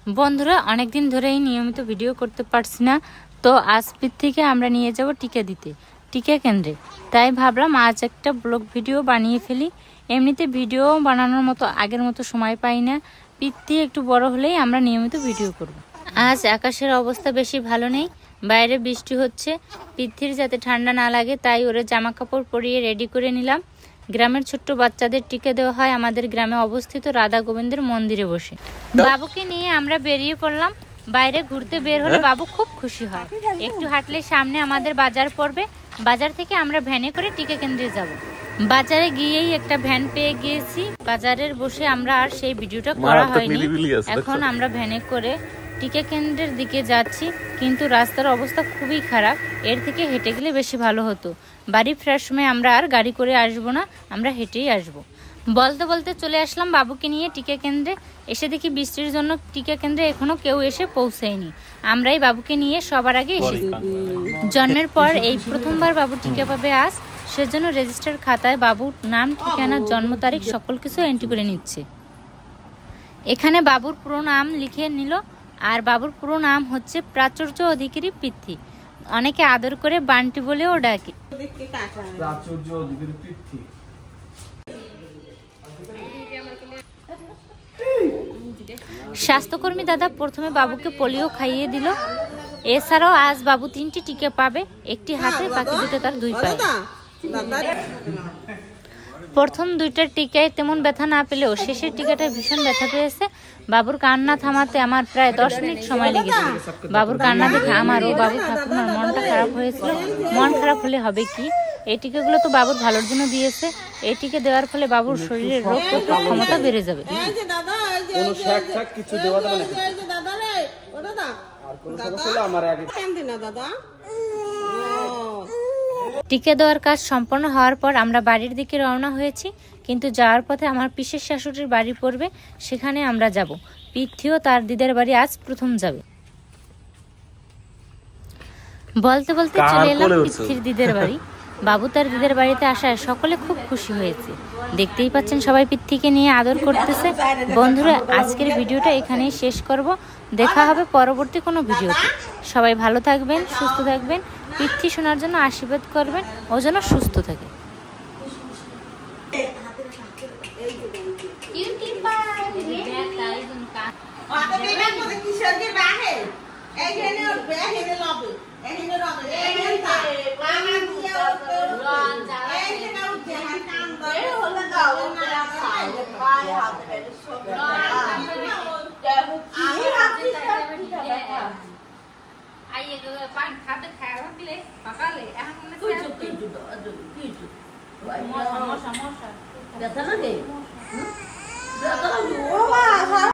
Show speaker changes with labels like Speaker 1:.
Speaker 1: বন্ধুরা অনেকদিন ধরেই নিয়মিত ভিডিও করতে পারছি না, তো আজকের থেকে আমরা নিয়ে যাব টিকা দিতে, টিকা কেন্দ্রে। তাই ভাবলাম আজ একটা ব্লগ ভিডিও বানিয়ে ফেলি। এমনিতে ভিডিও বানানোর মতো আগের মতো সময় পাই না, পিত্তি একটু বড় হলেই আমরা নিয়মিত ভিডিও করব। আজ আকাশের অবস্থা বেশি ভালো নেই, বাইরে বৃষ্টি হচ্ছে। পিত্তির যাতে ঠান্ডা না লাগে তাই ওরে জামা কাপড় পরিয়ে রেডি করে নিলাম। গ্রামের ছোট্ট বাচ্চাদের টিকা দেওয়া হয় আমাদের গ্রামে অবস্থিত রাধা গোবিন্দের মন্দিরে বসে। বাবুকে নিয়ে আমরা বেরিয়ে পড়লাম। বাইরে ঘুরতে বের হলে বাবু খুব খুশি হয়। একটু হাঁটলে সামনে আমাদের বাজার পড়বে, বাজার থেকে আমরা ভ্যানে করে টিকা কেন্দ্রে যাব। বাজারে গিয়েই একটা ভ্যান পেয়ে গিয়েছি। বাজারের বসে আমরা আর সেই ভিডিওটা করা হয়নি। এখন আমরা ভ্যানে করে টিকা কেন্দ্রের দিকে যাচ্ছি, কিন্তু রাস্তার অবস্থা খুবই খারাপ। এর থেকে হেঁটে গেলে বেশি ভালো হতো। বাড়ি ফেরার সময় আমরা আর গাড়ি করে আসবো না, আমরা হেঁটেই আসবো। বলতে বলতে চলে আসলাম বাবুকে নিয়ে টিকা কেন্দ্রে। এসে দেখি বৃষ্টির জন্য টিকা কেন্দ্রে এখনো কেউ এসে পৌঁছায়নি। আমরাই বাবুকে নিয়ে সবার আগে এসেছি। জন্মের পর এই প্রথমবার বাবু টিকা পাবে আজ, সেজন্য রেজিস্টার খাতায় বাবুর নাম, ঠিকানা, জন্ম তারিখ সকল কিছু এন্ট্রি করে নিচ্ছে। এখানে বাবুর পুরো নাম লিখে নিল। আর বাবুর পুরো নাম হচ্ছে প্রাচুর্য অধিকারী পিত্তি, অনেকে আদর করে বান্টি বলেও ডাকে। স্বাস্থ্যকর্মী দাদা প্রথমে বাবুকে পোলিও খাইয়ে দিল। এছাড়াও আজ বাবু 3টি টিকা পাবে, একটি হাতে, বাকি দুটো তার 2 পায়ে। প্রথম 2টার টিকায় তেমন ব্যথা না পেলেও শেষের টিকাটা ভীষণ ব্যথা পেয়েছে। বাবুর কান্না থামাতে আমার প্রায় 10 মিনিট সময় লেগেছিল। বাবুর কান্না দেখে আমার ও বাবুর ঠাকুমার মনটা খারাপ হয়েছিল। মন খারাপ হলে হবে কি, এই টিকাগুলো তো বাবুর ভালোর জন্য দিয়েছে। এই টিকা দেওয়ার ফলে বাবুর শরীরের রোগ প্রতিরোধ ক্ষমতা বেড়ে যাবে। টিকা দেওয়ার কাজ সম্পন্ন হওয়ার পর আমরা বাড়ির দিকে রওনা হয়েছি, কিন্তু যাওয়ার পথে আমার পিসের শাশুড়ির বাড়ি পড়বে, সেখানে আমরা যাব। পিত্তিও তার দিদার বাড়ি আজ প্রথম যাবে। বলতে বলতে চলে এলাম পিত্তির দিদার বাড়ি। বাবু তার দিদার বাড়িতে আসায় সকলে খুব খুশি হয়েছে। দেখতেই পাচ্ছেন সবাই পিত্তিকে নিয়ে আদর করতেছে। বন্ধুরা আজকের ভিডিওটা এখানেই শেষ করব। দেখা হবে পরবর্তী কোনো ভিডিওতে। সবাই ভালো থাকবেন, সুস্থ থাকবেন। পিত্তি শোনার জন্য আশীর্বাদ করবেন, ও যেন সুস্থ থাকে।